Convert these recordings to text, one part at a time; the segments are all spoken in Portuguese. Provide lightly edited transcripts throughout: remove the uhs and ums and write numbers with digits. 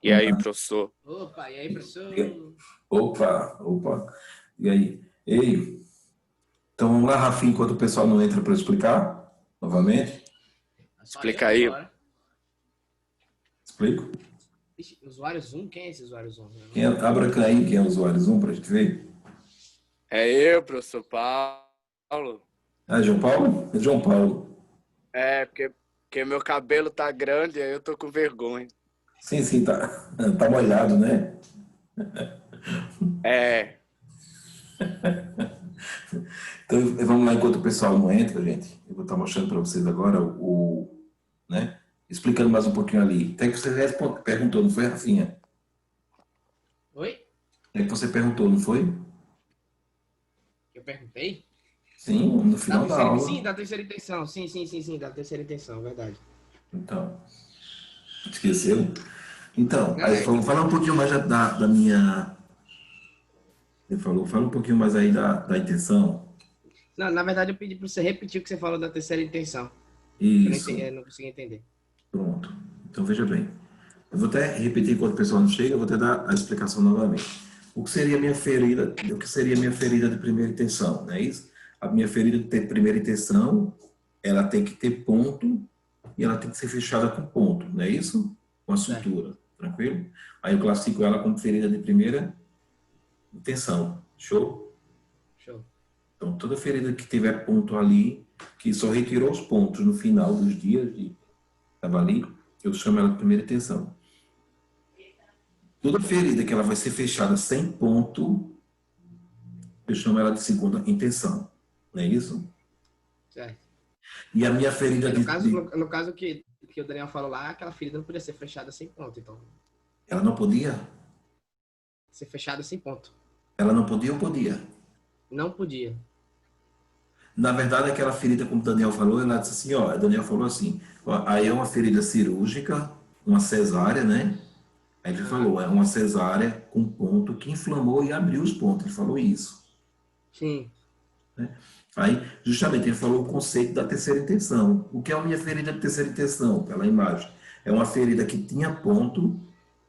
E aí, professor? Opa, e aí, professor? Opa. E aí? Ei, então vamos lá, Rafinha, enquanto o pessoal não entra para explicar novamente. Explica aí. Explico? Ixi, usuário Zoom? Quem é esse usuário Zoom? Abra aí, quem é o usuário Zoom, para a gente ver. É eu, professor Paulo. Ah, João Paulo? É João Paulo. É, porque meu cabelo tá grande, aí eu tô com vergonha. Sim, tá molhado, né? É. Então, vamos lá, enquanto o pessoal não entra, gente. Eu vou estar mostrando para vocês agora né? Explicando mais um pouquinho ali. Até que você perguntou, não foi, Rafinha? Oi? É que você perguntou, não foi? Eu perguntei? Sim, no final da aula. Sim, da terceira intenção. Sim, da terceira intenção, verdade. Então, esqueceu? Então, Não, aí fala um pouquinho mais da minha... Você falou, fala um pouquinho mais aí da intenção. Não, na verdade eu pedi para você repetir o que você falou da terceira intenção. Isso. Eu não consegui entender. Pronto. Então, veja bem. Eu vou até repetir enquanto o pessoal não chega, eu vou até dar a explicação novamente. O que seria minha ferida de primeira intenção, não é isso? A minha ferida de primeira intenção, ela tem que ter ponto e ela tem que ser fechada com ponto, não é isso? Com a sutura, tranquilo? Aí eu classifico ela como ferida de primeira intenção, show? Show. Então, toda ferida que tiver ponto ali, que só retirou os pontos no final dos dias de trabalho, eu chamo ela de primeira intenção. Toda ferida que ela vai ser fechada sem ponto, eu chamo ela de segunda intenção. Não é isso? Certo. E a minha ferida no caso que o Daniel falou lá, aquela ferida não podia ser fechada sem ponto, então. Ela não podia? Ser fechada sem ponto. Ela não podia ou podia? Não podia. Na verdade, aquela ferida, como o Daniel falou, ela disse assim, ó, o Daniel falou assim, ó, aí é uma ferida cirúrgica, uma cesárea, né? Aí ele falou, é uma cesárea com ponto que inflamou e abriu os pontos. Ele falou isso. Sim. Né? Aí, justamente, ele falou o conceito da terceira intenção. O que é a minha ferida de terceira intenção? Pela imagem. É uma ferida que tinha ponto,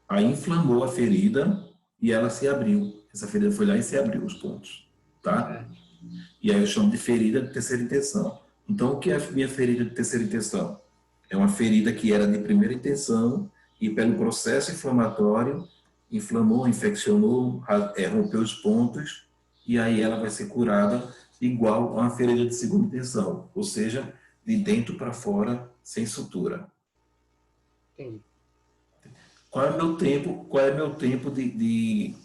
aí inflamou a ferida e ela se abriu. Essa ferida foi lá e se abriu os pontos. Tá? E aí eu chamo de ferida de terceira intenção. Então, o que é a minha ferida de terceira intenção? É uma ferida que era de primeira intenção e pelo processo inflamatório, inflamou, infeccionou, rompeu os pontos e aí ela vai ser curada igual a uma ferida de segunda intenção, ou seja, de dentro para fora, sem sutura. Entendi. Qual é meu tempo de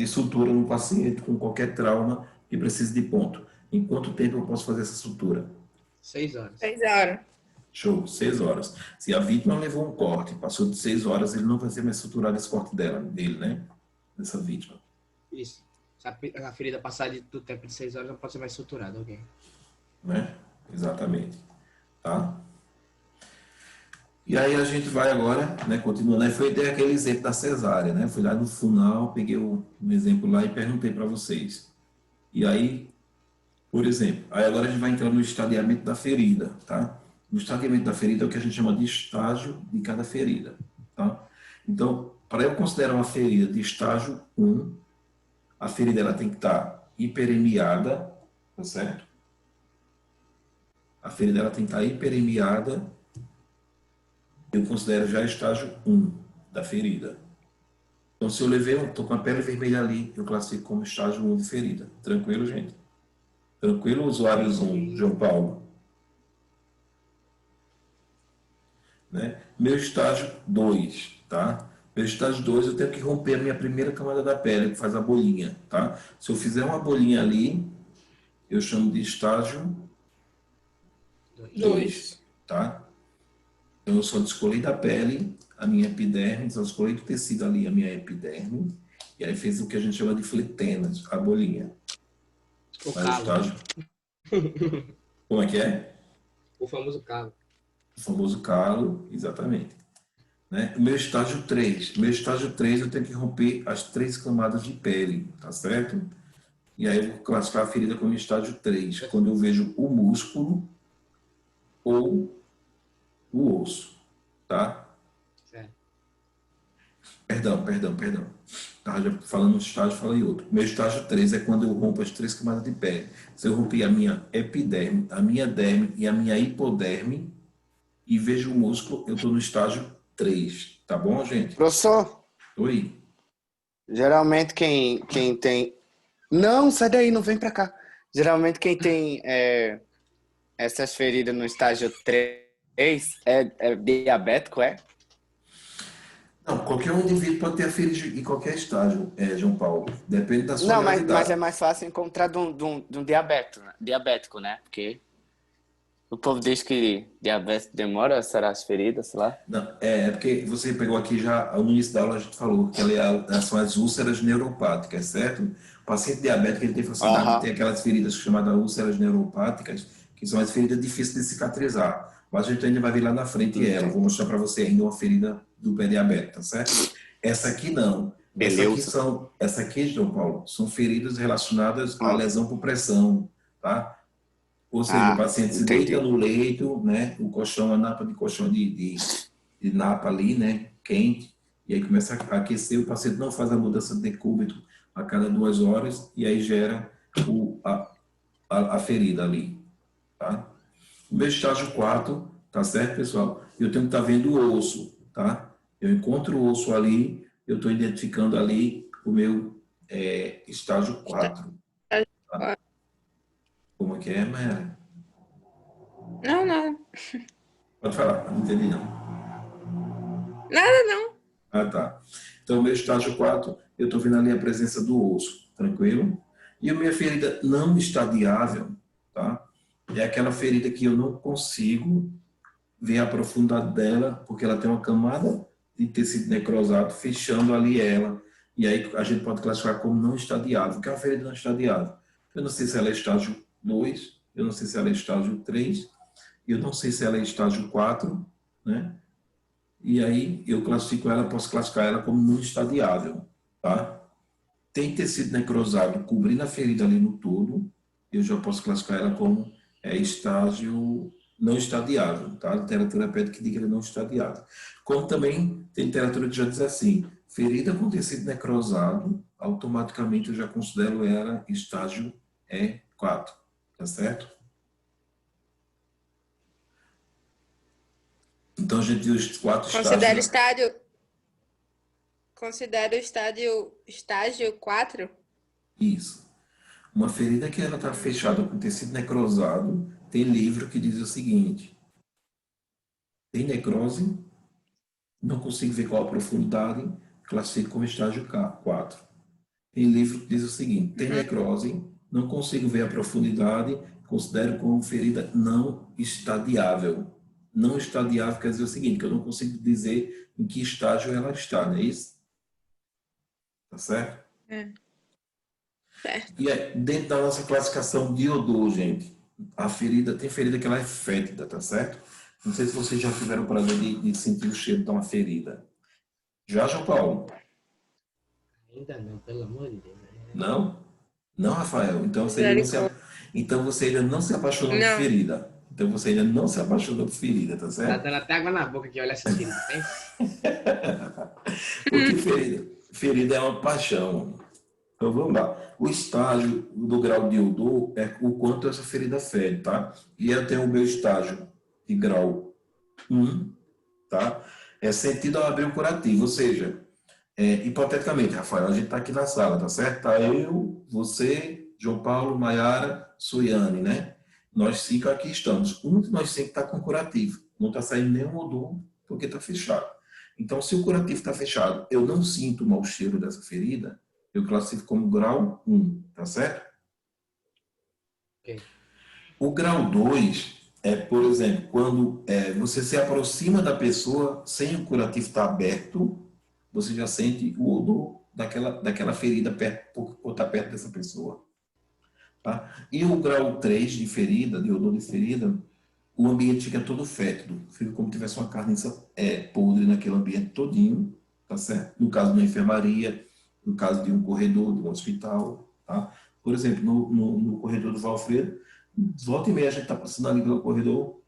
sutura no paciente com qualquer trauma que precise de ponto? Em quanto tempo eu posso fazer essa sutura? 6 horas. 6 horas. Show, 6 horas. Se a vítima levou um corte, passou de 6 horas, ele não vai ser mais suturado esse corte dele, né? Dessa vítima. Isso. Se a ferida passar do tempo de 6 horas, não pode ser mais suturada, ok? Né? Exatamente. Tá? E aí a gente vai agora, né, continuando. Aí foi ter aquele exemplo da cesárea, né? Fui lá no final, peguei um exemplo lá e perguntei para vocês. E aí, por exemplo, aí agora a gente vai entrar no estadiamento da ferida, tá? No estadiamento da ferida é o que a gente chama de estágio de cada ferida, tá? Então, para eu considerar uma ferida de estágio 1, a ferida ela tem que estar hiperemiada, tá certo? A ferida ela tem que estar hiperemiada. Eu considero já estágio 1 da ferida. Então, se eu estou com a pele vermelha ali, eu classifico como estágio 1 de ferida. Tranquilo, gente? Tranquilo, usuários 1, João Paulo? Né? Meu estágio 2, tá? Meu estágio 2, eu tenho que romper a minha primeira camada da pele, que faz a bolinha, tá? Se eu fizer uma bolinha ali, eu chamo de estágio 2, tá? Então, eu só descolei da pele a minha epiderme, só descolei do tecido ali a minha epiderme, e aí fez o que a gente chama de fletenas, a bolinha. O Mas o estágio... Como é que é? O famoso calo. O famoso calo, exatamente. Né? O meu estágio 3. Meu estágio 3 eu tenho que romper as 3 camadas de pele, tá certo? E aí eu vou classificar a ferida como estágio 3, quando eu vejo o músculo ou o osso, tá? Certo. Perdão. Tava já falando um estágio, falei outro. Meu estágio 3 é quando eu rompo as 3 camadas de pele. Se eu romper a minha epiderme, a minha derme e a minha hipoderme e vejo o músculo, eu estou no estágio 3. Tá bom, gente? Professor, Oi. geralmente quem tem... Não, sai daí, não vem pra cá. Geralmente quem tem essas feridas no estágio 3 é diabético, é? Não, qualquer um indivíduo pode ter a ferida em qualquer estágio, João Paulo. Depende da sua Não, mas é gravidade. mais fácil encontrar de um diabético, né? Porque o povo diz que diabetes demora a sarar as feridas, sei lá. Não, porque você pegou aqui já, no início da aula a gente falou que são as úlceras neuropáticas, certo? O paciente diabético ele tem facilidade de Aham. ter aquelas feridas chamadas úlceras neuropáticas, que são as feridas difíceis de cicatrizar. Mas a gente ainda vai ver lá na frente ela. Vou mostrar para você ainda uma ferida do pé diabético, tá certo? Essa aqui não. Beleza. Essa aqui, João Paulo, são feridas relacionadas à Ah, lesão por pressão, tá? Ou seja, o paciente se deita entendi. no leito, né? O colchão, a napa de colchão de napa ali, né? Quente. E aí começa a aquecer, o paciente não faz a mudança de decúbito a cada 2 horas e aí gera a ferida ali, tá? O meu estágio 4, tá certo, pessoal? Eu tenho que estar vendo o osso, tá? Eu encontro o osso ali, eu estou identificando ali o meu estágio 4. Tá? Como é que é, Mayara? Não, não. Pode falar, não entendi não. Nada não. Ah, tá. Então, meu estágio 4, eu estou vendo ali a presença do osso, tranquilo? E a minha ferida não estadiável, tá? É aquela ferida que eu não consigo ver a profundidade dela, porque ela tem uma camada de tecido necrosado fechando ali ela. E aí a gente pode classificar como não estadiável. O que é uma ferida não estadiável? Eu não sei se ela é estágio 2, eu não sei se ela é estágio 3, eu não sei se ela é estágio 4, né? E aí eu classifico ela, posso classificar ela como não estadiável, tá? Tem tecido necrosado cobrindo a ferida ali no todo, eu já posso classificar ela como estágio não estadiável, tá? A literatura pede que diga que ele não estadiável. Como também tem literatura que já diz assim, ferida com tecido necrosado, automaticamente eu já considero ela estágio E4, tá certo? Então a gente viu os 4 Considera o estágios. estádio. Considera o estágio 4? Isso. Uma ferida que ela está fechada com tecido necrosado, tem livro que diz o seguinte: tem necrose, não consigo ver qual a profundidade, classifico como estágio 4. Tem livro que diz o seguinte: tem necrose, não consigo ver a profundidade, considero como ferida não estadiável. Não estadiável quer dizer o seguinte, que eu não consigo dizer em que estágio ela está, não é isso? Tá certo? Certo. E dentro da nossa classificação de odor, gente, tem ferida que ela é fétida, tá certo? Não sei se vocês já tiveram o prazer de sentir o cheiro de uma ferida. Já, João Paulo? Ainda não, pelo amor de Deus. Não? Não, Rafael. Misericórdia. Então você ainda não se apaixonou por Não. ferida. Então você ainda não se apaixonou por ferida, tá Tá certo? dando até água na boca que olha essa ferida. Hein? Porque ferida é uma paixão. Então vamos lá. O estágio do grau de odor é o quanto essa ferida fede, tá? E eu tenho o meu estágio de grau 1, tá? É sentido ao abrir o curativo, ou seja, hipoteticamente, Rafael, a gente está aqui na sala, tá certo? Tá eu, você, João Paulo, Maiara, Suiane, né? Nós 5 aqui estamos. Um de nós 5 está com curativo. Não está saindo nenhum odor porque está fechado. Então, se o curativo está fechado, eu não sinto o mau cheiro dessa ferida, eu classifico como grau 1, tá certo? Ok. O grau 2 é, por exemplo, quando você se aproxima da pessoa sem o curativo estar aberto, você já sente o odor daquela ferida por estar perto dessa pessoa. Tá? E o grau 3 de ferida, de odor de ferida, o ambiente fica todo fétido, fica como se tivesse uma carniça podre naquele ambiente todinho, tá certo? No caso de uma enfermaria, no caso de um corredor, de um hospital, tá? Por exemplo, no corredor do Valfredo, volta e meia a gente está passando ali pelo corredor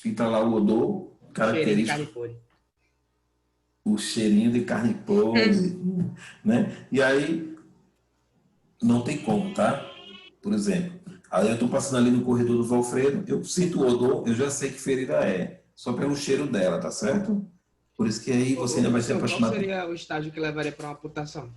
e está lá o odor Cheirinho de característico, carne podre. o cheirinho de carne podre, né? E aí não tem como, tá? Por exemplo, aí eu estou passando ali no corredor do Valfredo, eu sinto o odor, eu já sei que ferida é, só pelo cheiro dela, tá certo? Por isso que aí você ainda vai se Professor, qual apaixonar. seria o estágio que levaria para uma amputação?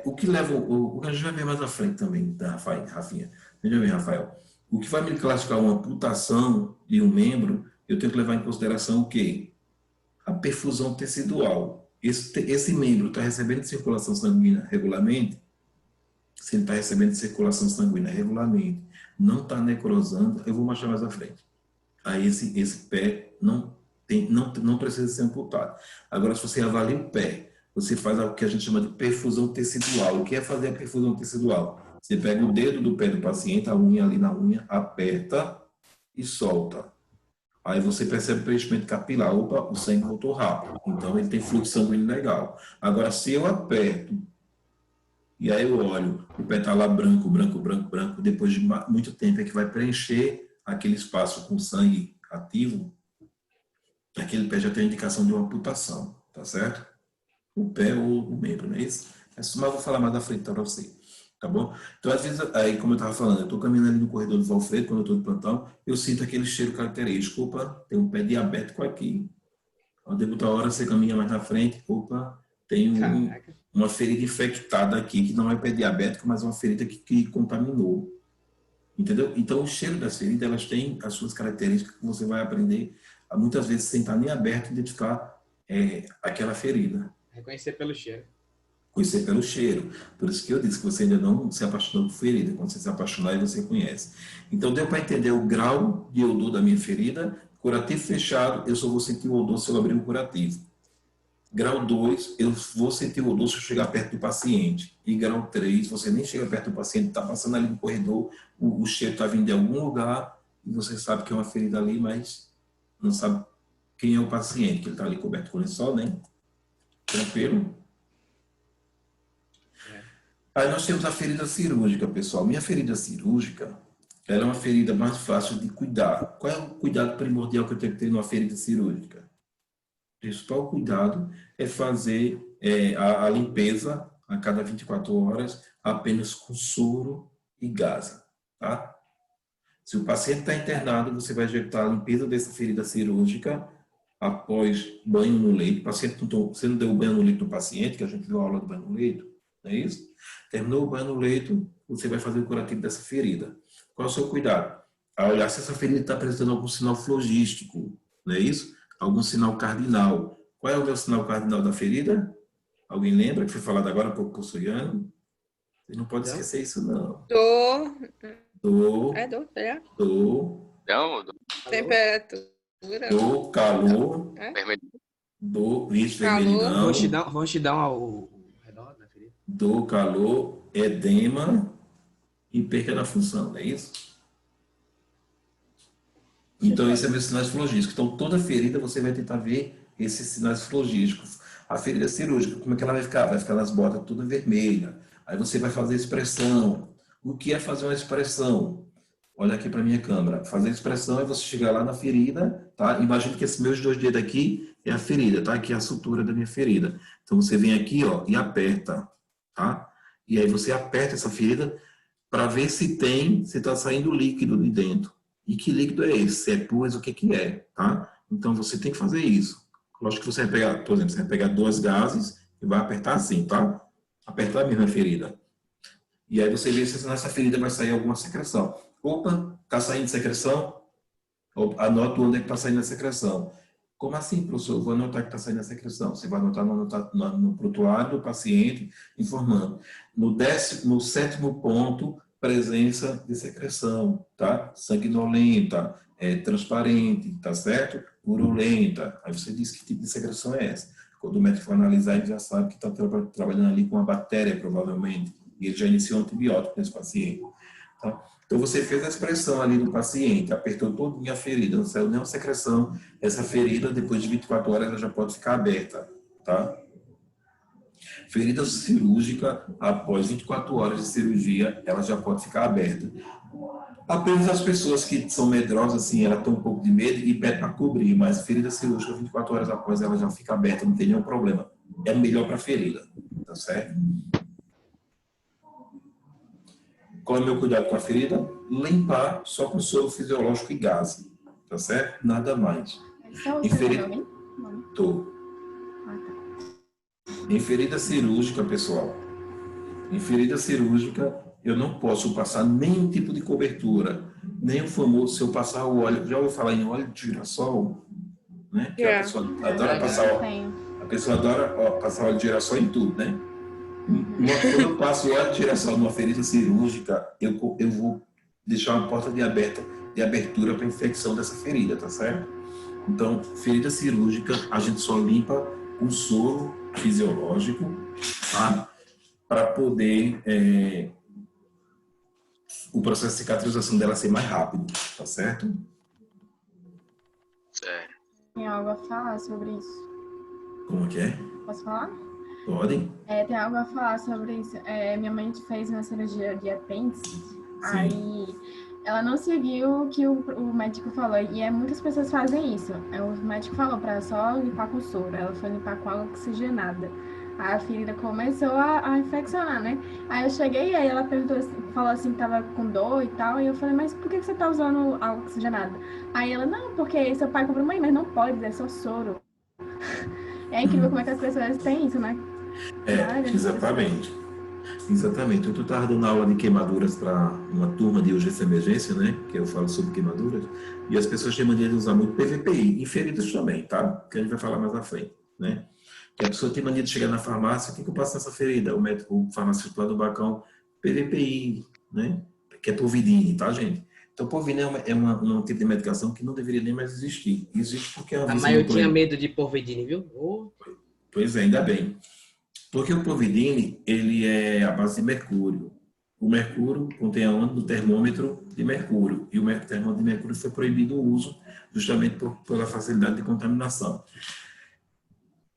O que leva, o que a gente vai ver mais à frente também, tá, Rafinha? Veja bem, Rafael. O que vai me classificar uma amputação de um membro, eu tenho que levar em consideração o quê? A perfusão tecidual. Esse membro está recebendo circulação sanguínea regularmente? Se ele está recebendo circulação sanguínea regularmente, não está necrosando, eu vou mostrar mais à frente. Aí esse pé não precisa ser amputado. Agora, se você avalia o pé, você faz o que a gente chama de perfusão tecidual. O que é fazer a perfusão tecidual? Você pega o dedo do pé do paciente, a unha ali na unha, aperta e solta. Aí você percebe o preenchimento capilar. Opa, o sangue voltou rápido. Então, ele tem fluxo sanguíneo legal. Agora, se eu aperto e aí eu olho, o pé está lá branco, branco, branco, branco, depois de muito tempo é que vai preencher aquele espaço com sangue ativo, aquele pé já tem a indicação de uma amputação, tá certo? O pé ou o membro, não é isso? Mas eu vou falar mais da frente para você, tá bom? Então, às vezes, aí, como eu estava falando, eu estou caminhando ali no corredor do Valfredo, quando eu estou de plantão, eu sinto aquele cheiro característico. Opa, tem um pé diabético aqui. Ao debutar a hora, você caminha mais na frente, opa, tem Caraca. uma ferida infectada aqui, que não é pé diabético, mas uma ferida que contaminou. Entendeu? Então, o cheiro das feridas, elas têm as suas características que você vai aprender a, muitas vezes, sem estar nem aberto, identificar aquela ferida. Reconhecer pelo cheiro. Conhecer pelo cheiro. Por isso que eu disse que você ainda não se apaixonou por ferida. Quando você se apaixonar, aí você conhece. Então, deu para entender o grau de odor da minha ferida. Curativo fechado, eu só vou sentir o odor se eu abrir um curativo. Grau 2, eu vou sentir o odor se eu chegar perto do paciente. E grau 3, você nem chega perto do paciente, está passando ali no corredor, o cheiro está vindo de algum lugar, e você sabe que é uma ferida ali, mas não sabe quem é o paciente, que ele está ali coberto com lençol, né? Tranquilo? Aí nós temos a ferida cirúrgica, pessoal. Minha ferida cirúrgica, ela é uma ferida mais fácil de cuidar. Qual é o cuidado primordial que eu tenho que ter numa ferida cirúrgica? O principal cuidado é fazer a limpeza a cada 24 horas apenas com soro e gasa, tá? Se o paciente está internado, você vai executar a limpeza dessa ferida cirúrgica após banho no leito. O paciente você não deu banho no leito do paciente, que a gente viu a aula do banho no leito, não é isso? Terminou o banho no leito, você vai fazer o curativo dessa ferida. Qual é o seu cuidado? A olhar se essa ferida está apresentando algum sinal flogístico, não é isso? Algum sinal cardinal. Qual é o meu sinal cardinal da ferida? Alguém lembra que foi falado agora há pouco por Soriano? Você não pode esquecer isso, não. Dor. Dor, É dor, é? dor, Não, Temperatura. dor, calor, É? vermelho. dor, isso, Calor. vermelhidão, Ronchidão ao redor da ferida. dor, calor, edema e perca da função, não é isso? Então, esse é meu sinais flogísticos. Então, toda ferida você vai tentar ver esses sinais flogísticos. A ferida cirúrgica, como é que ela vai ficar? Vai ficar nas bordas toda vermelha. Aí você vai fazer expressão. O que é fazer uma expressão? Olha aqui para a minha câmera. Fazer expressão é você chegar lá na ferida, tá? Imagina que esses meus 2 dedos aqui é a ferida, tá? Aqui é a sutura da minha ferida. Então, você vem aqui, ó, e aperta, tá? E aí você aperta essa ferida para ver se está saindo líquido de dentro. E que líquido é esse? Se é pus, o que é, tá? Então, você tem que fazer isso. Lógico que você vai pegar, por exemplo, você vai pegar 2 gases e vai apertar assim, tá? Apertar a mesma ferida. E aí você vê se nessa ferida vai sair alguma secreção. Opa, está saindo secreção? Anota onde é que está saindo a secreção. Como assim, professor? Eu vou anotar que está saindo a secreção. Você vai anotar no prontuário do paciente, informando. No 7º ponto, presença de secreção, tá? Sanguinolenta, transparente, tá certo? Purulenta. Aí você diz que tipo de secreção é essa. Quando o médico for analisar, ele já sabe que está trabalhando ali com uma bactéria, provavelmente, e ele já iniciou um antibiótico nesse paciente. Tá? Então, você fez a expressão ali do paciente, apertou todinha a ferida, não saiu nenhuma secreção. Essa ferida, depois de 24 horas, ela já pode ficar aberta, tá? Ferida cirúrgica, após 24 horas de cirurgia, ela já pode ficar aberta. Apenas as pessoas que são medrosas, assim, ela tem um pouco de medo e pede para cobrir, mas ferida cirúrgica, 24 horas após, ela já fica aberta, não tem nenhum problema. É melhor para a ferida, tá certo? Qual é o meu cuidado com a ferida? Limpar só com soro fisiológico e gás, tá certo? Nada mais. Só Em você ferida... também? Tô. Em ferida cirúrgica, pessoal, em ferida cirúrgica, eu não posso passar nenhum tipo de cobertura, nem o famoso, se eu passar o óleo, já ouviu falar em óleo de girassol? Né? Que a Já. pessoa adora passar a pessoa adora passar óleo de girassol em tudo, né? Quando eu passo óleo de girassol numa ferida cirúrgica, eu vou deixar uma porta de abertura para infecção dessa ferida, tá certo? Então, ferida cirúrgica, a gente só limpa com soro fisiológico, tá? Para poder o processo de cicatrização dela ser mais rápido, tá certo? Certo. Tem algo a falar sobre isso? Como que é? Posso falar? Podem? Tem algo a falar sobre isso. Minha mãe fez uma cirurgia de apêndice, aí ela não seguiu o que o médico falou, e muitas pessoas fazem isso. O médico falou para só limpar com soro, ela foi limpar com água oxigenada. Aí a ferida começou a infeccionar, né? Aí eu cheguei, aí ela falou assim que tava com dor e tal, e eu falei, mas por que você tá usando água oxigenada? Aí ela, não, porque seu pai comprou, mãe, mas não pode, é só soro. É incrível como é que as pessoas têm isso, né? Exatamente. Exatamente. Eu estava dando aula de queimaduras para uma turma de urgência e emergência, né? Que eu falo sobre queimaduras. E as pessoas têm mania de usar muito PVPI, em feridas também, tá? Que a gente vai falar mais à frente, né? Que a pessoa tem mania de chegar na farmácia, o que eu passo nessa ferida? O farmacêutico lá do balcão, PVPI, né? Que é Povidine, tá, gente? Então, Povidine é um tipo de medicação que não deveria nem mais existir. Existe porque é uma Mas eu tinha medo de Povidine, viu? Pois é, ainda bem. Porque o Povidine, ele é à base de mercúrio. O mercúrio contém aonde? No termômetro de mercúrio. E o termômetro de mercúrio foi proibido o uso justamente pela facilidade de contaminação.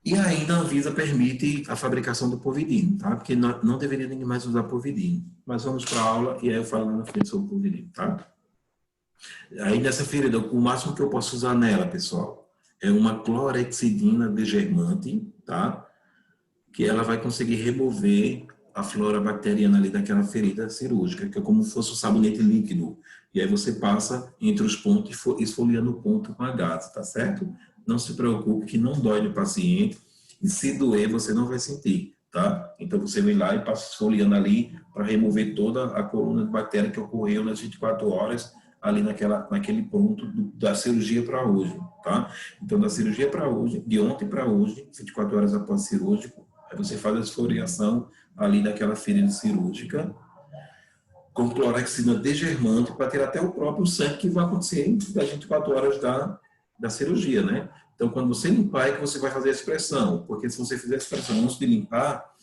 E ainda a Anvisa permite a fabricação do Povidine, tá? Porque não deveria ninguém mais usar Povidine. Mas vamos para a aula e aí eu falo lá na frente sobre o Povidine, tá? Aí nessa ferida, o máximo que eu posso usar nela, pessoal, é uma clorexidina degermante, tá? Que ela vai conseguir remover a flora bacteriana ali daquela ferida cirúrgica, que é como se fosse um sabonete líquido. E aí você passa entre os pontos, esfoliando o ponto com a gás, tá certo? Não se preocupe que não dói no paciente, e se doer você não vai sentir, tá? Então você vem lá e passa esfoliando ali para remover toda a coluna de bactéria que ocorreu nas 24 horas ali naquele ponto da cirurgia para hoje, tá? Então da cirurgia para hoje, de ontem para hoje, 24 horas após cirúrgico, aí você faz a esfoliação ali daquela ferida cirúrgica com clorexidina degermante para tirar até o próprio sangue que vai acontecer das 24 horas da cirurgia, né? Então, quando você limpar é que você vai fazer a expressão, porque se você fizer a expressão antes de limpar,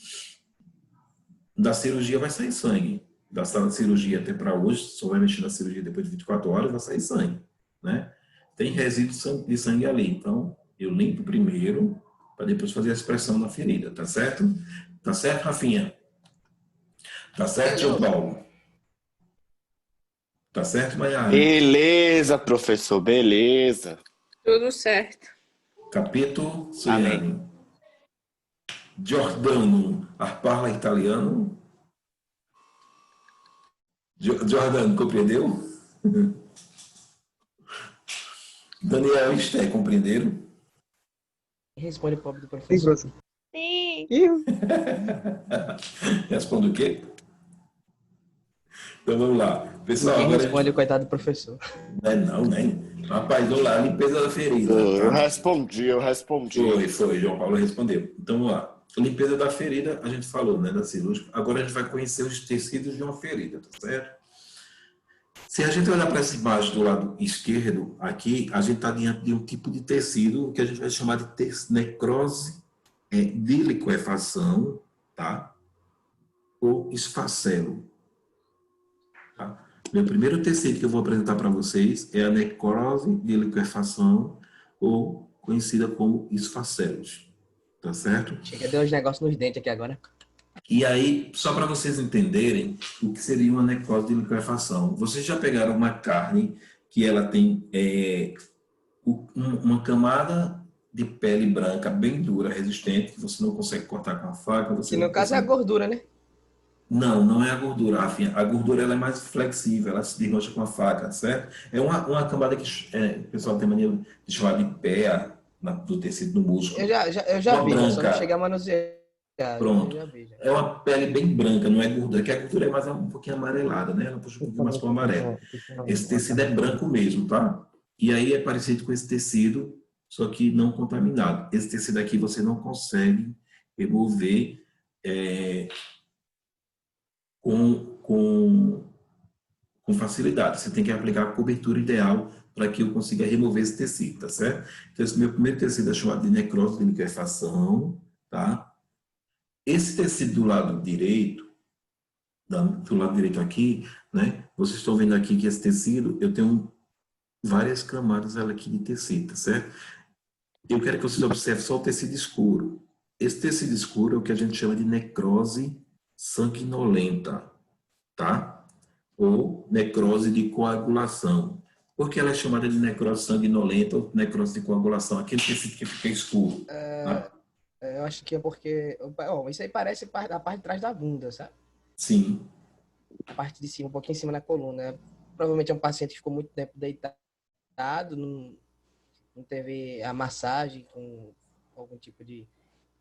da cirurgia vai sair sangue. Da sala de cirurgia até para hoje, só vai mexer na cirurgia depois de 24 horas, vai sair sangue, né? Tem resíduo de sangue ali, então eu limpo primeiro para depois fazer a expressão na ferida, tá certo? Tá certo, Rafinha? Tá certo, João Paulo? Tá certo, Maiara? Beleza, professor, beleza. Tudo certo. Capito, Suiane. Giordano, parla italiano? Giordano, compreendeu? Daniel e Esté, compreenderam? Responde o pobre do professor. Sim. Responde o quê? Então vamos lá. Pessoal, Ninguém agora responde o coitado do professor. Não, nem. Rapaz, vamos lá, limpeza da ferida. Eu Tá? respondi. Foi, João Paulo respondeu. Então vamos lá. Limpeza da ferida, a gente falou, né, da cirúrgica. Agora a gente vai conhecer os tecidos de uma ferida, tá certo? Se a gente olhar para essa imagem do lado esquerdo, aqui, a gente está diante de um tipo de tecido que a gente vai chamar de necrose de liquefação, tá? Ou esfacelo. Tá? Meu primeiro tecido que eu vou apresentar para vocês é a necrose de liquefação, ou conhecida como esfacelose, tá certo? Chega, deu uns negócios nos dentes aqui agora. E aí, só para vocês entenderem o que seria uma necrose de liquefação. Vocês já pegaram uma carne que ela tem uma camada de pele branca bem dura, resistente, que você não consegue cortar com a faca. Você Que no não caso é a consegue... gordura, né? Não, não é a gordura, Rafinha. A gordura ela é mais flexível, ela se desmancha com a faca, certo? É uma camada que o pessoal tem mania de chamar de pé do tecido do músculo. Eu já Uma vi, já só não branca. cheguei a manusear. Pronto. Eu já vi, já. É uma pele bem branca, não é gordura, que a gordura é mais um pouquinho amarelada, né? Ela puxa um pouquinho mais para o amarelo. Esse tecido é branco mesmo, tá? E aí é parecido com esse tecido, só que não contaminado. Esse tecido aqui você não consegue remover com facilidade. Você tem que aplicar a cobertura ideal para que eu consiga remover esse tecido, tá certo? Então, esse meu primeiro tecido é chamado de necrose de liquefação, tá? Esse tecido do lado direito, aqui, né? Vocês estão vendo aqui que esse tecido, eu tenho várias camadas aqui de tecido, tá certo? Eu quero que vocês observem só o tecido escuro. Esse tecido escuro é o que a gente chama de necrose sanguinolenta, tá? Ou necrose de coagulação. Por que ela é chamada de necrose sanguinolenta ou necrose de coagulação? Aquele tecido que fica escuro. Tá? Eu acho que é porque... isso aí parece a parte de trás da bunda, sabe? Sim. A parte de cima, um pouquinho em cima da coluna. Provavelmente é um paciente que ficou muito tempo deitado, não teve a massagem com algum tipo de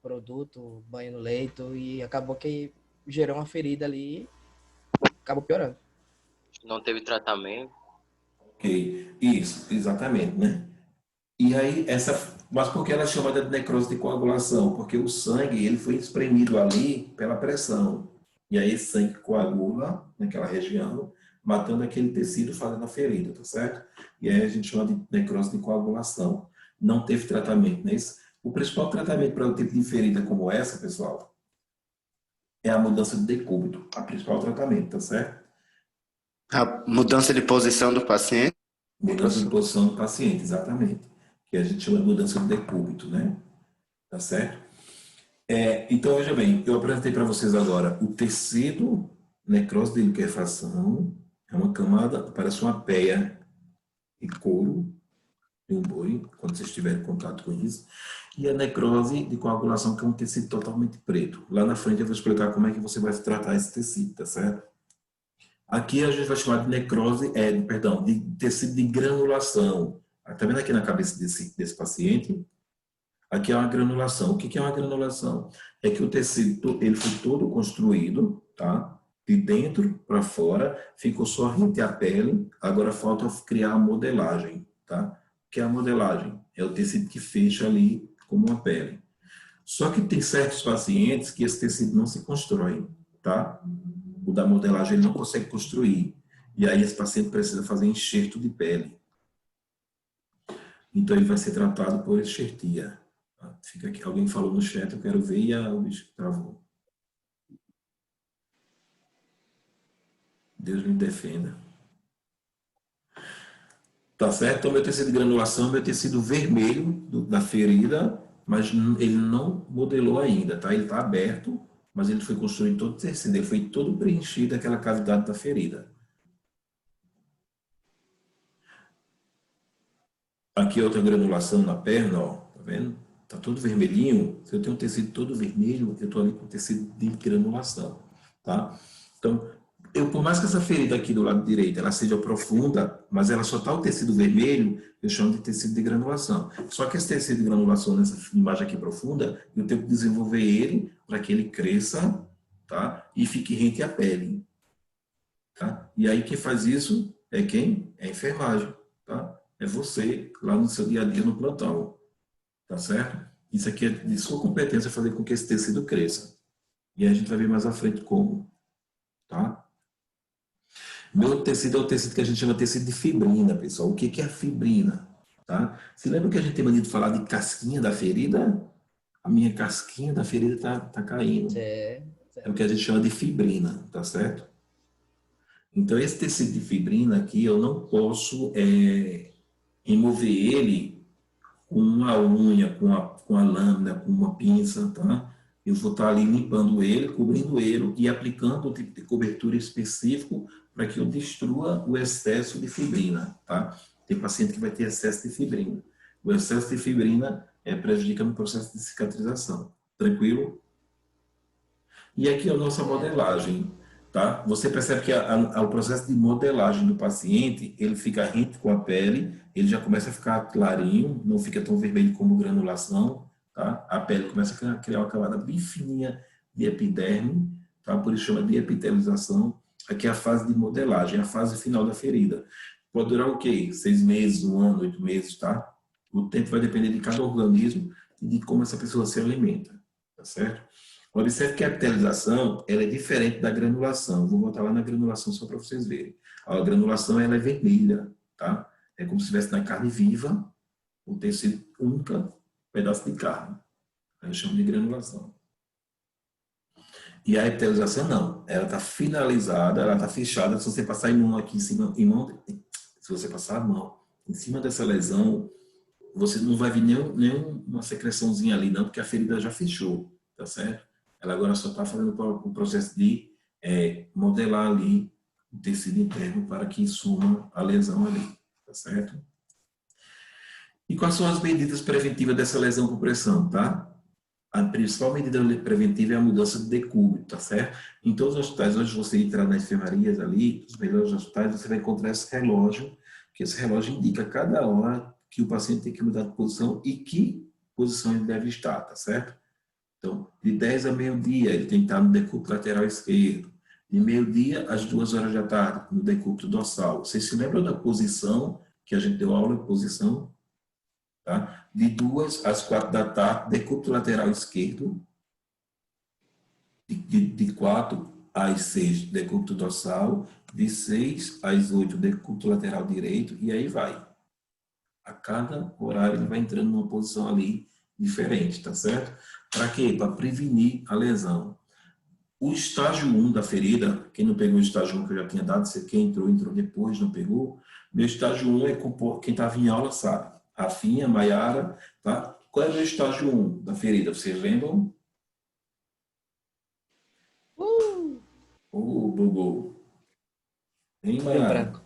produto, banho no leito, e acabou que gerou uma ferida ali e acabou piorando. Não teve tratamento. Ok, isso, exatamente, né? E aí, mas por que ela é chamada de necrose de coagulação? Porque o sangue, ele foi espremido ali pela pressão. E aí esse sangue coagula naquela região, matando aquele tecido, fazendo a ferida, tá certo? E aí a gente chama de necrose de coagulação. Não teve tratamento, né? O principal tratamento para o tipo de ferida como essa, pessoal, é a mudança de decúbito. A principal tratamento, tá certo? A mudança de posição do paciente. Mudança de posição do paciente, exatamente. Que a gente chama de mudança de decúbito, né? Tá certo? Então, veja bem, eu apresentei para vocês agora o tecido necrose de liquefação, é uma camada, parece uma peia de couro de um boi, quando vocês tiverem contato com isso, e a necrose de coagulação, que é um tecido totalmente preto. Lá na frente eu vou explicar como é que você vai tratar esse tecido, tá certo? Aqui a gente vai chamar de necrose, de tecido de granulação. Está vendo aqui na cabeça desse paciente? Aqui é uma granulação. O que é uma granulação? É que o tecido ele foi todo construído, tá? De dentro para fora, ficou só rente à pele, agora falta criar a modelagem, tá? O que é a modelagem? É o tecido que fecha ali como uma pele. Só que tem certos pacientes que esse tecido não se constrói, tá? O da modelagem ele não consegue construir. E aí esse paciente precisa fazer enxerto de pele. Então ele vai ser tratado por enxertia. Fica aqui, alguém falou no chat, eu quero ver, e o bicho travou. Deus me defenda. Tá certo? Então meu tecido de granulação, meu tecido vermelho da ferida, mas ele não modelou ainda, tá? Ele está aberto, mas ele foi construído todo tecido, ele foi todo preenchido aquela cavidade da ferida. Aqui outra granulação na perna, ó, tá vendo? Tá todo vermelhinho. Se eu tenho um tecido todo vermelho, eu tô ali com tecido de granulação, tá? Então, por mais que essa ferida aqui do lado direito, ela seja profunda, mas ela só tá o tecido vermelho, eu chamo de tecido de granulação. Só que esse tecido de granulação nessa imagem aqui profunda, eu tenho que desenvolver ele para que ele cresça, tá? E fique rente à pele, tá? E aí quem faz isso é quem? É a enfermagem, tá? É você, lá no seu dia a dia no plantão, tá certo? Isso aqui é de sua competência fazer com que esse tecido cresça. E a gente vai ver mais à frente como, tá? Meu tecido é o tecido que a gente chama de tecido de fibrina, pessoal. O que é a fibrina? Tá? Se lembra que a gente tem mania de falar de casquinha da ferida? A minha casquinha da ferida tá caindo. É o que a gente chama de fibrina, tá certo? Então, esse tecido de fibrina aqui, eu não posso remover ele com uma unha, com a lâmina, com uma pinça, tá? Eu vou estar ali limpando ele, cobrindo ele e aplicando um tipo de cobertura específico para que eu destrua o excesso de fibrina, tá? Tem paciente que vai ter excesso de fibrina. O excesso de fibrina prejudica no processo de cicatrização. Tranquilo? E aqui a nossa modelagem, tá? Você percebe que o processo de modelagem do paciente, ele fica rente com a pele, ele já começa a ficar clarinho, não fica tão vermelho como granulação, tá? A pele começa a criar uma camada bem fininha de epiderme, tá? Por isso chama de epitelização. Aqui é a fase de modelagem, a fase final da ferida. Pode durar o quê? 6 meses, 1 ano, 8 meses, tá? O tempo vai depender de cada organismo e de como essa pessoa se alimenta, tá certo? Observe que a epitelização ela é diferente da granulação. Vou botar lá na granulação só para vocês verem. A granulação ela é vermelha, tá? É como se estivesse na carne viva, o tecido única, pedaço de carne. Aí eu chamo de granulação. E a epitelização não. Ela está finalizada, ela está fechada. Se você passar em mão aqui em cima, se você passar a mão em cima dessa lesão, você não vai ver nenhuma secreçãozinha ali, não, porque a ferida já fechou, tá certo? Ela agora só está fazendo o processo de modelar ali o tecido interno para que suma a lesão ali, tá certo? E quais são as medidas preventivas dessa lesão por pressão, tá? A principal medida preventiva é a mudança de decúbito, tá certo? Em todos os hospitais, hoje você entrar nas enfermarias ali, os melhores hospitais, você vai encontrar esse relógio, que esse relógio indica cada hora que o paciente tem que mudar de posição e que posição ele deve estar, tá certo? Então, de 10 a meio-dia, ele tem que estar no decúbito lateral esquerdo. De meio-dia às 2 horas da tarde, no decúbito dorsal. Vocês se lembram da posição que a gente deu aula de posição? Tá? De 2 às 4 da tarde, decúbito lateral esquerdo. De 4 às 6, decúbito dorsal. De 6 às 8, decúbito lateral direito. E aí vai. A cada horário ele vai entrando numa posição ali diferente, tá certo? Para quê? Para prevenir a lesão. O estágio 1 da ferida, quem não pegou o estágio 1 que eu já tinha dado, se quem entrou depois, não pegou. Meu estágio 1 é quem estava em aula sabe. Rafinha, Maiara, tá? Qual é o meu estágio 1 da ferida? Vocês lembram? Bugou. Hein, Maiara?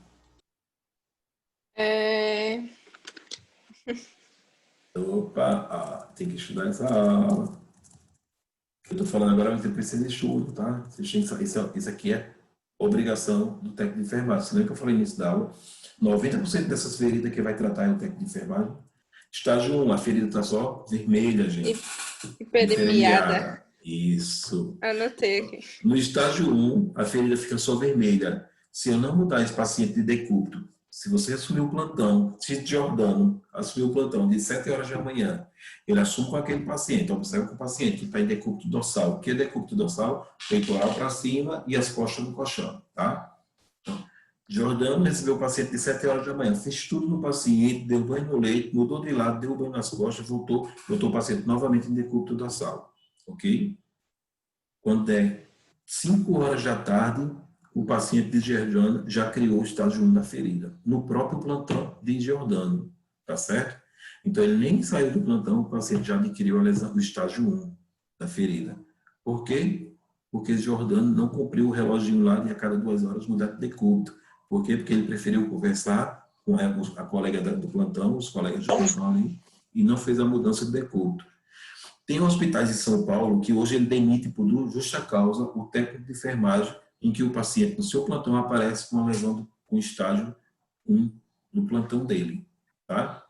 Opa, tem que estudar essa aula. O que eu estou falando agora é que precisa de estudo, tá? Isso aqui é obrigação do técnico de enfermagem. Você lembra que eu falei nisso da aula? 90% dessas feridas que vai tratar é o técnico de enfermagem. Estágio 1, a ferida está só vermelha, gente. Hiperemiada. Isso. Anotei aqui. No estágio 1, a ferida fica só vermelha. Se eu não mudar esse paciente de decúbito, se você assumir o plantão, se Giordano assumir o plantão de 7 horas da manhã, ele assume com aquele paciente, observa com o paciente que está em decúbito dorsal. O que é decúbito dorsal? Peitoral para cima e as costas no colchão, tá? Então, Giordano recebeu o paciente de 7 horas da manhã, fez tudo no paciente, deu banho no leito, mudou de lado, deu banho nas costas, voltou o paciente novamente em decúbito dorsal, ok? Quando é 5 horas da tarde, o paciente de Giordano já criou o estágio 1 da ferida, no próprio plantão de Giordano, tá certo? Então, ele nem saiu do plantão, o paciente já adquiriu a lesão, o estágio 1 da ferida. Por quê? Porque Giordano não cumpriu o reloginho lá de a cada 2 horas mudar de decúbito. Por quê? Porque ele preferiu conversar com a colega do plantão, os colegas de plantão ali, e não fez a mudança de decúbito. Tem hospitais em São Paulo que hoje ele demite por justa causa o técnico de enfermagem em que o paciente no seu plantão aparece com uma lesão com estágio 1 no plantão dele, tá?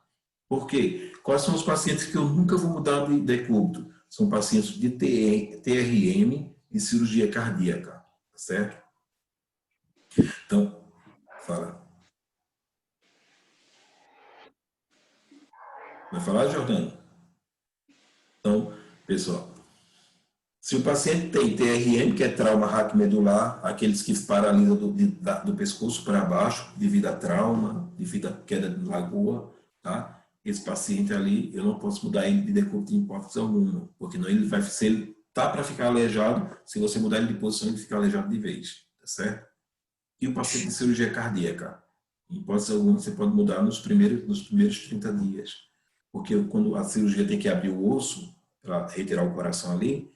Por quê? Quais são os pacientes que eu nunca vou mudar de decúbito? São pacientes de TRM e cirurgia cardíaca, tá certo? Então, fala. Vai falar, Jordano? Então, pessoal, se o paciente tem TRM, que é trauma raquimedular, aqueles que paralisam do pescoço para baixo, devido a trauma, devido a queda de lagoa, tá? Esse paciente ali, eu não posso mudar ele de decúbito em hipótese alguma, porque não ele vai, se ele tá para ficar aleijado, se você mudar ele de posição, ele fica aleijado de vez, tá certo? E o paciente de cirurgia cardíaca? Em hipótese alguma, você pode mudar nos primeiros 30 dias. Porque quando a cirurgia tem que abrir o osso, para retirar o coração ali,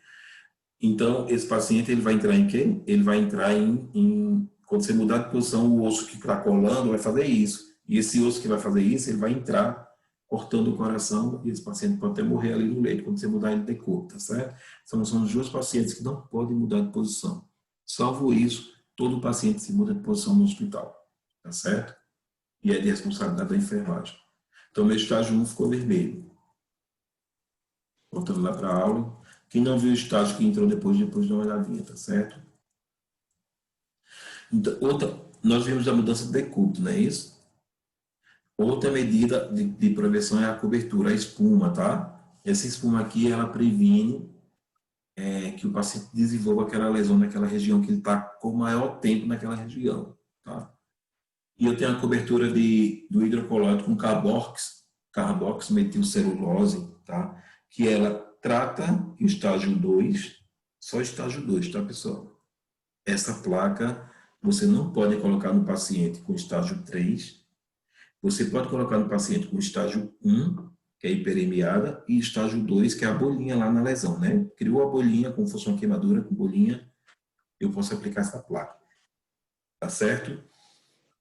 então esse paciente ele vai entrar em quê? Ele vai entrar quando você mudar de posição, o osso que está colando vai fazer isso. E esse osso que vai fazer isso, ele vai entrar cortando o coração e esse paciente pode até morrer ali no leito quando você mudar ele de corpo, tá certo? São os dois pacientes que não podem mudar de posição. Salvo isso, todo paciente se muda de posição no hospital, tá certo? E é de responsabilidade da enfermagem. Então, meu estágio 1 ficou vermelho. Voltando lá para a aula. Quem não viu o estágio que entrou depois dá uma olhadinha, tá certo? Então, nós vimos a mudança de decúbito, não é isso? Outra medida de prevenção é a cobertura, a espuma, tá? Essa espuma aqui, ela previne que o paciente desenvolva aquela lesão naquela região que ele está com o maior tempo naquela região, tá? E eu tenho a cobertura do hidrocolóide com carboxmetilcelulose, tá? Que ela trata o estágio 2, só estágio 2, tá, pessoal? Essa placa você não pode colocar no paciente com estágio 3, você pode colocar no paciente com estágio 1, que é hiperemiada, e estágio 2, que é a bolinha lá na lesão, né? Criou a bolinha, como fosse uma queimadura com bolinha, eu posso aplicar essa placa, tá certo?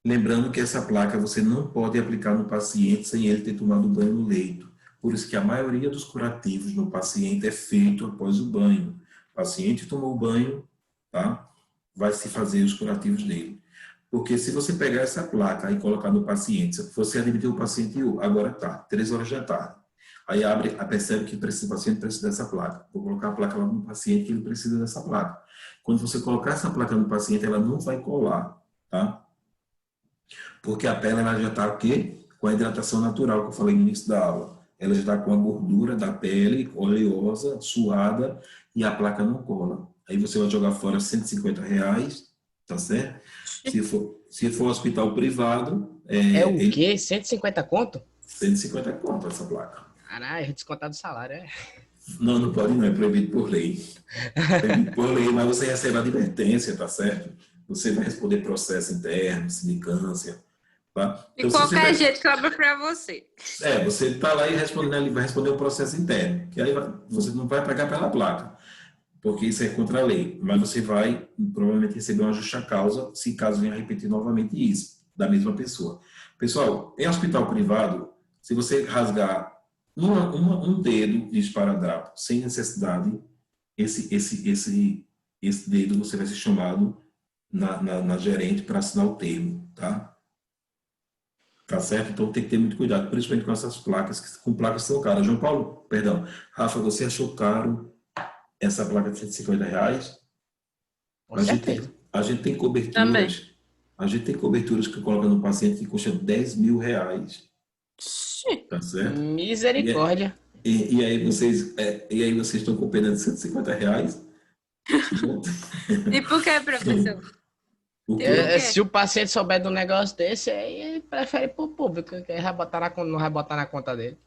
Lembrando que essa placa você não pode aplicar no paciente sem ele ter tomado banho no leito. Por isso que a maioria dos curativos no paciente é feito após o banho. O paciente tomou o banho, tá? Vai se fazer os curativos dele. Porque se você pegar essa placa e colocar no paciente, se você admitir o paciente agora tá, 3 horas da tarde, aí percebe que o paciente precisa dessa placa. Vou colocar a placa lá no paciente que ele precisa dessa placa. Quando você colocar essa placa no paciente, ela não vai colar, tá? Porque a pele ela já está o quê? Com a hidratação natural que eu falei no início da aula. Ela já está com a gordura da pele oleosa, suada, e a placa não cola. Aí você vai jogar fora R$ 150, tá certo? Se for hospital privado... É o quê? 150 conto? 150 conto essa placa. Caralho, é descontado do salário, é? Não pode não, é proibido por lei. Proibido por lei, mas você recebe advertência, tá certo? Você vai responder processo interno, sindicância, tá? De Então, qualquer jeito, cobra pra você. Você está lá e ele vai responder o processo interno, que aí você não vai pagar pela placa, porque isso é contra a lei, mas você vai provavelmente receber uma justa causa se caso venha repetir novamente isso, da mesma pessoa. Pessoal, em hospital privado, se você rasgar um dedo de esparadrapo sem necessidade, esse dedo você vai ser chamado na gerente para assinar o termo, tá? Tá certo? Então tem que ter muito cuidado, principalmente com essas placas, com placas que são caras. João Paulo, perdão. Rafa, você achou caro essa placa de R$ 150? Com certeza. A gente tem coberturas. Também. A gente tem coberturas que coloca no paciente que custa R$ 10.000. Tá certo? Misericórdia. E aí vocês estão com pena de R$ 150? E por que, professor? Se o paciente souber de um negócio desse, aí ele prefere ir pro público, que aí não vai botar na conta dele.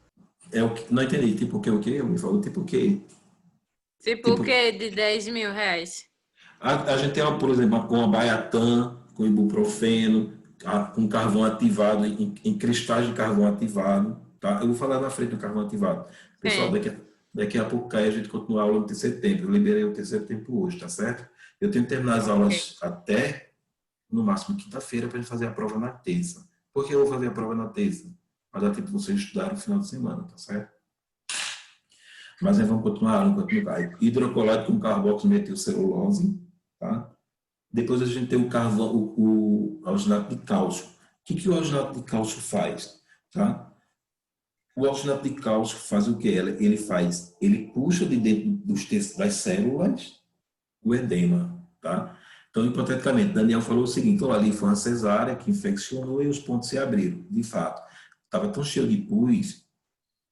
Não entendi. Tipo o quê? Me falou tipo o quê? Tipo o quê de R$ 10.000? A gente tem, por exemplo, uma Baiatan, com ibuprofeno, com carvão ativado, em cristais de carvão ativado. Tá? Eu vou falar na frente do carvão ativado. Pessoal, daqui a pouco cai, a gente continua a aula no terceiro tempo. Eu liberei o terceiro tempo hoje, tá certo? Eu tenho que terminar as aulas até, no máximo, quinta-feira, para a gente fazer a prova na terça. Por que eu vou fazer a prova na terça? Para dar tempo de vocês estudarem no final de semana, tá certo? Mas aí vamos continuar. Hidrocolóide com carboxmetilcelulose, tá? Depois a gente tem o carvão, o alginato de cálcio. O que o alginato de cálcio faz? Tá? O alginato de cálcio faz o quê? Ele puxa de dentro das células o edema, tá? Então, hipoteticamente, Daniel falou o seguinte: ali foi uma cesárea que infeccionou e os pontos se abriram. De fato, estava tão cheio de pus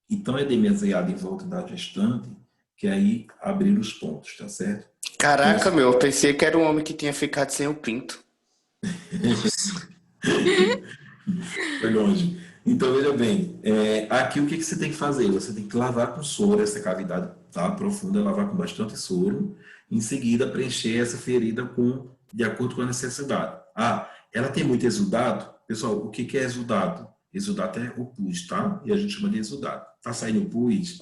e tão edemizado em volta da gestante que aí abriram os pontos, tá certo? Caraca, eu pensei que era um homem que tinha ficado sem o pinto. Foi longe. Então, veja bem, aqui o que você tem que fazer? Você tem que lavar com soro essa cavidade, tá? Profunda, lavar com bastante soro. Em seguida, preencher essa ferida de acordo com a necessidade. Ela tem muito exudado. Pessoal, o que é exudado? Exudado é o pus, tá? E a gente chama de exudado. Tá saindo pus,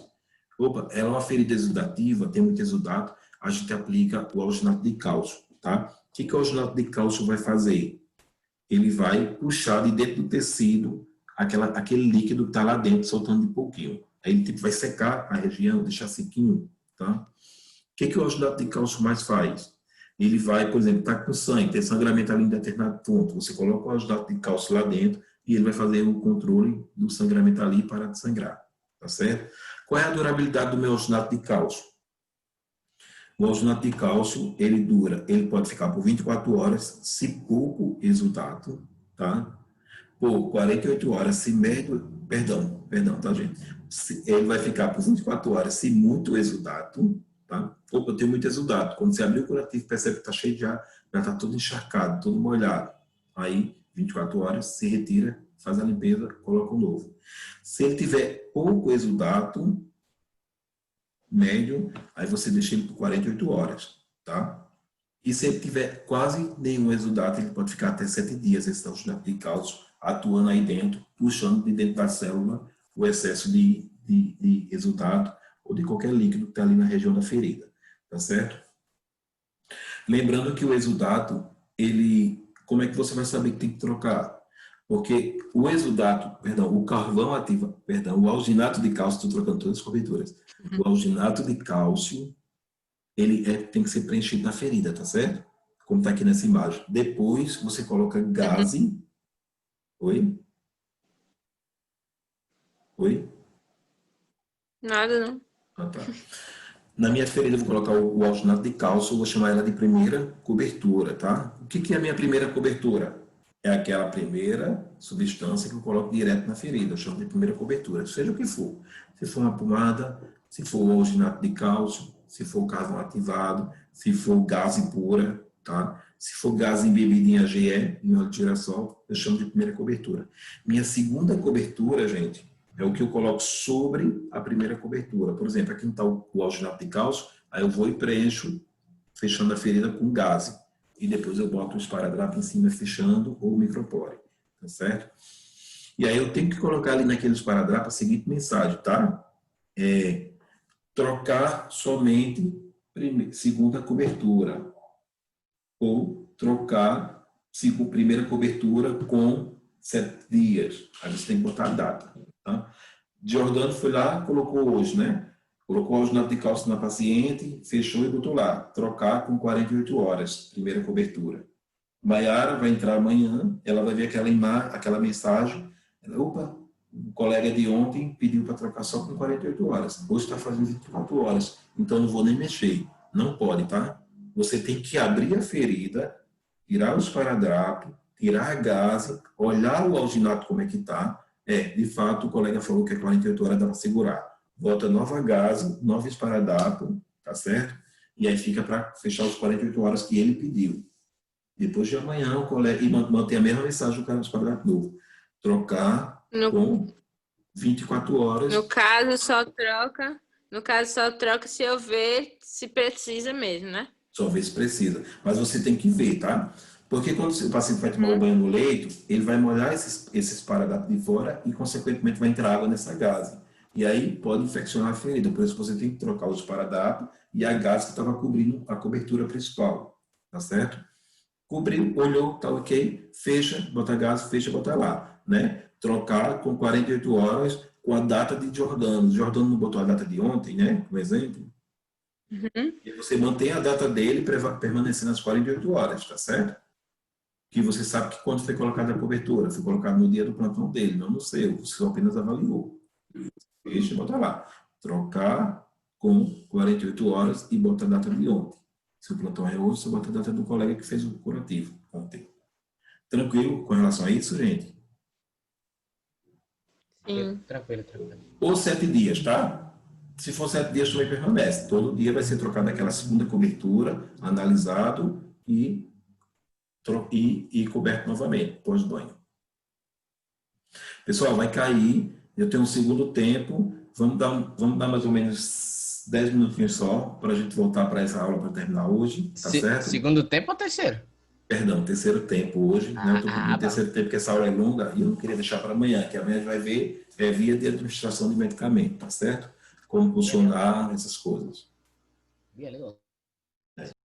opa, ela é uma ferida exudativa, tem muito exudado, a gente aplica o alginato de cálcio, tá? O que o alginato de cálcio vai fazer? Ele vai puxar de dentro do tecido aquele líquido que está lá dentro, soltando de pouquinho. Aí ele tipo, vai secar a região, deixar sequinho, tá? O que o alginato de cálcio mais faz? Ele vai, por exemplo, tá com sangue, tem sangramento ali em determinado ponto, você coloca o alginato de cálcio lá dentro e ele vai fazer o controle do sangramento ali e parar de sangrar, tá certo? Qual é a durabilidade do meu alginato de cálcio? O alginato de cálcio, ele pode ficar por 24 horas, se pouco exudado, tá? Por 48 horas, se médio, perdão, tá, gente? Ele vai ficar por 24 horas, se muito exudado, tá? Opa, eu tenho muito exudado. Quando você abrir o curativo, percebe que está cheio já está todo encharcado, todo molhado. Aí, 24 horas, se retira, faz a limpeza, coloca o novo. Se ele tiver pouco exudado, médio, aí você deixa ele por 48 horas, tá? E se ele tiver quase nenhum exudato, ele pode ficar até 7 dias, esse alginato de cálcio, atuando aí dentro, puxando de dentro da célula o excesso de exudato ou de qualquer líquido que está ali na região da ferida, tá certo? Lembrando que o exudato, como é que você vai saber que tem que trocar? Porque o exudato, o carvão ativo, o alginato de cálcio, estou trocando todas as coberturas. O alginato de cálcio, ele tem que ser preenchido na ferida, tá certo? Como está aqui nessa imagem. Depois, você coloca gaze. Oi? Oi? Nada, não. Ah, tá. Na minha ferida, eu vou colocar o alginato de cálcio, eu vou chamar ela de primeira cobertura, tá? O que é a minha primeira cobertura? É aquela primeira substância que eu coloco direto na ferida, eu chamo de primeira cobertura, seja o que for. Se for uma pomada, se for o alginato de cálcio, se for o carvão ativado, se for gase pura, tá? Se for gás embebido em AGE, em óleo de girassol, eu chamo de primeira cobertura. Minha segunda cobertura, gente, é o que eu coloco sobre a primeira cobertura. Por exemplo, aqui está o alginato de cálcio, aí eu vou e preencho, fechando a ferida com gase. E depois eu boto o esparadrapo em cima, fechando, ou o micropore, tá certo? E aí eu tenho que colocar ali naquele esparadrapo a seguinte mensagem, tá? Trocar somente segunda cobertura. Ou trocar primeira cobertura com 7 dias. Aí você tem que botar a data. Tá? Giordano foi lá, colocou hoje, né? Colocou o alginato de cálcio na paciente, fechou e botou lá. Trocar com 48 horas, primeira cobertura. Maiara vai entrar amanhã, ela vai ver aquela mensagem. Opa, o colega de ontem pediu para trocar só com 48 horas. Hoje está fazendo 24 horas, então não vou nem mexer. Não pode, tá? Você tem que abrir a ferida, tirar o esparadrapo, tirar a gase, olhar o alginato como é que está. De fato, o colega falou que 48 horas dá para segurar. Bota nova gase, novo esparadrapo, tá certo? E aí fica para fechar os 48 horas que ele pediu. Depois de amanhã, o colega, e mantém a mesma mensagem do cara do esparadrapo novo. Trocar com 24 horas. No caso, só troca se eu ver se precisa mesmo, né? Só ver se precisa. Mas você tem que ver, tá? Porque quando o paciente vai tomar um banho no leito, ele vai molhar esses esparadrapo de fora e, consequentemente, vai entrar água nessa gase. E aí pode infeccionar a ferida. Por isso você tem que trocar o esparadrapo e a gase que estava cobrindo a cobertura principal. Tá certo? Cobriu, olhou, tá ok, fecha, bota gás, fecha, bota lá, né? Trocar com 48 horas com a data de Giordano. Giordano não botou a data de ontem, né? Por exemplo. E você mantém a data dele permanecendo as 48 horas, tá certo? Que você sabe que quando foi colocada a cobertura, foi colocado no dia do plantão dele, não no seu, você só apenas avaliou. Fecha, bota lá. Trocar com 48 horas e bota a data de ontem. Se o plantão é hoje, você bota a data do colega que fez o curativo ontem. Tranquilo com relação a isso, gente? Sim. Tranquilo. Ou 7 dias, tá? Se for 7 dias, também permanece. Todo dia vai ser trocada aquela segunda cobertura, analisado e coberto novamente, pós-banho. Pessoal, vai cair. Eu tenho um segundo tempo. Vamos dar mais ou menos 10 minutinhos só, para a gente voltar para essa aula para terminar hoje, tá certo? Segundo tempo ou terceiro? Perdão, terceiro tempo hoje, né? Eu estou pedindo terceiro tempo, porque essa hora é longa e eu não queria deixar para amanhã, que amanhã a gente vai ver via de administração de medicamento, tá certo? Como funcionar essas coisas. Beleza.